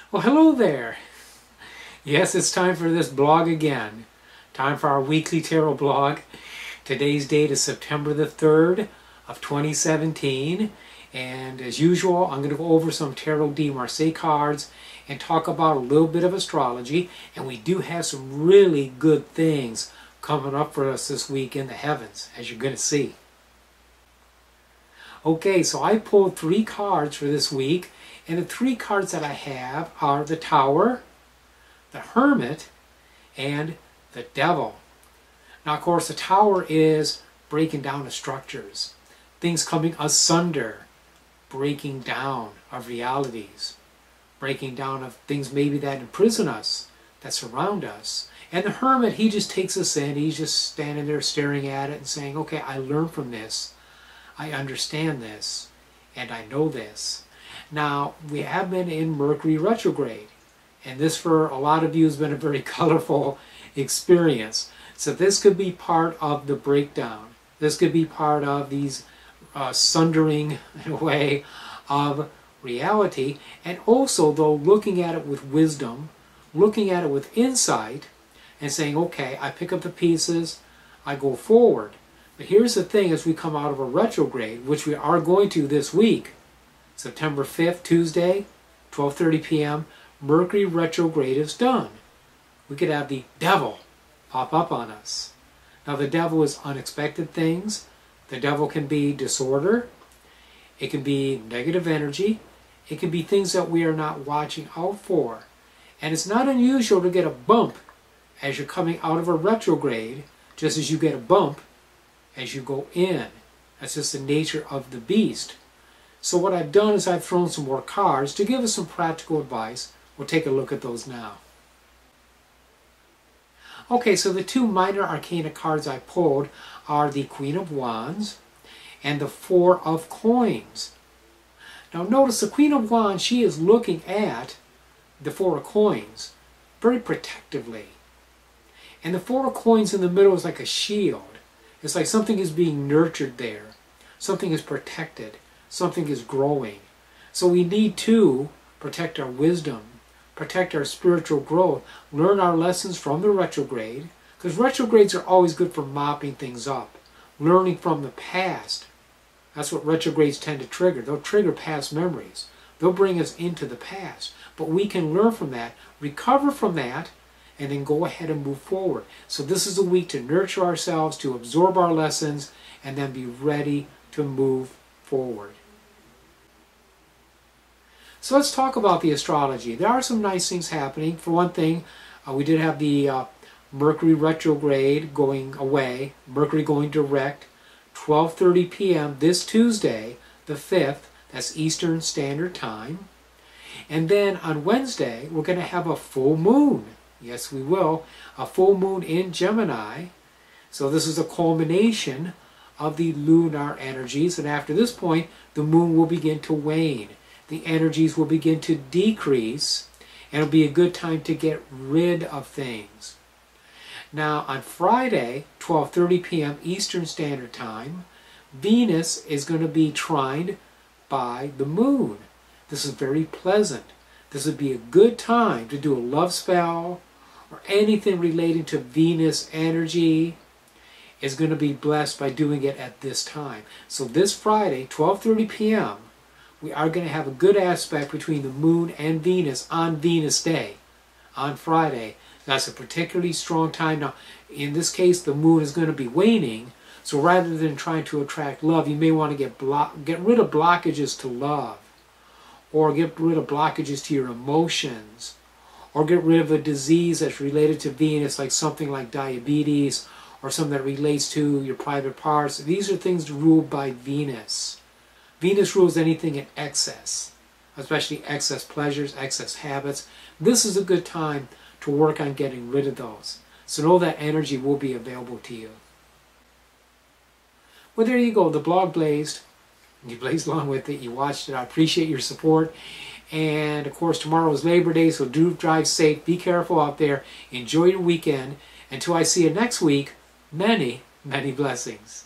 Well, hello there. Yes, it's time for this blog again. Time for our weekly tarot blog. Today's date is September the 3rd of 2017. And as usual, I'm going to go over some Tarot de Marseille cards and talk about a little bit of astrology. And we do have some really good things coming up for us this week in the heavens, as you're going to see. Okay, so I pulled 3 cards for this week. And the 3 cards that I have are the Tower, the Hermit, and the Devil. Now, of course, the Tower is breaking down of structures, things coming asunder, breaking down of realities, breaking down of things maybe that imprison us, that surround us. And the Hermit, he just takes us in. He's just standing there staring at it and saying, okay, I learned from this. I understand this, and I know this. Now, we have been in Mercury retrograde, and this for a lot of you has been a very colorful experience. So this could be part of the breakdown. This could be part of these sundering, in a way, of reality, and also, though, looking at it with wisdom, looking at it with insight, and saying, okay, I pick up the pieces, I go forward. But here's the thing, as we come out of a retrograde, which we are going to this week, September 5th, Tuesday, 12:30 p.m., Mercury retrograde is done. We could have the Devil pop up on us. Now, the Devil is unexpected things. The Devil can be disorder. It can be negative energy. It can be things that we are not watching out for. And it's not unusual to get a bump as you're coming out of a retrograde, just as you get a bump as you go in. That's just the nature of the beast. So what I've done is I've thrown some more cards to give us some practical advice. We'll take a look at those now. Okay, so the 2 minor arcana cards I pulled are the Queen of Wands and the 4 of Coins. Now notice the Queen of Wands, she is looking at the 4 of Coins very protectively. And the 4 of Coins in the middle is like a shield. It's like something is being nurtured there. Something is protected. Something is growing. So we need to protect our wisdom, protect our spiritual growth, learn our lessons from the retrograde, because retrogrades are always good for mopping things up, learning from the past. That's what retrogrades tend to trigger. They'll trigger past memories. They'll bring us into the past. But we can learn from that, recover from that, and then go ahead and move forward. So this is a week to nurture ourselves, to absorb our lessons, and then be ready to move forward. So let's talk about the astrology. There are some nice things happening. For one thing, we did have the Mercury retrograde going away, Mercury going direct, 12:30 p.m. this Tuesday, the 5th, that's Eastern Standard Time. And then on Wednesday, we're going to have a full moon. Yes, we will. A full moon in Gemini. So this is a culmination of the lunar energies. And after this point, the moon will begin to wane. The energies will begin to decrease, and it'll be a good time to get rid of things. Now, on Friday, 12:30 p.m. Eastern Standard Time, Venus is going to be trined by the moon. This is very pleasant. This would be a good time to do a love spell or anything relating to Venus energy is going to be blessed by doing it at this time. So this Friday, 12:30 p.m., we are going to have a good aspect between the moon and Venus on Venus Day, on Friday. That's a particularly strong time. Now, in this case, the moon is going to be waning, so rather than trying to attract love, you may want to get rid of blockages to love, or get rid of blockages to your emotions, or get rid of a disease that's related to Venus, like something like diabetes, or something that relates to your private parts. These are things ruled by Venus. Venus rules anything in excess, especially excess pleasures, excess habits. This is a good time to work on getting rid of those. So know that energy will be available to you. Well, there you go. The blog blazed. You blazed along with it. You watched it. I appreciate your support. And, of course, tomorrow is Labor Day, so do drive safe. Be careful out there. Enjoy your weekend. Until I see you next week, many, many blessings.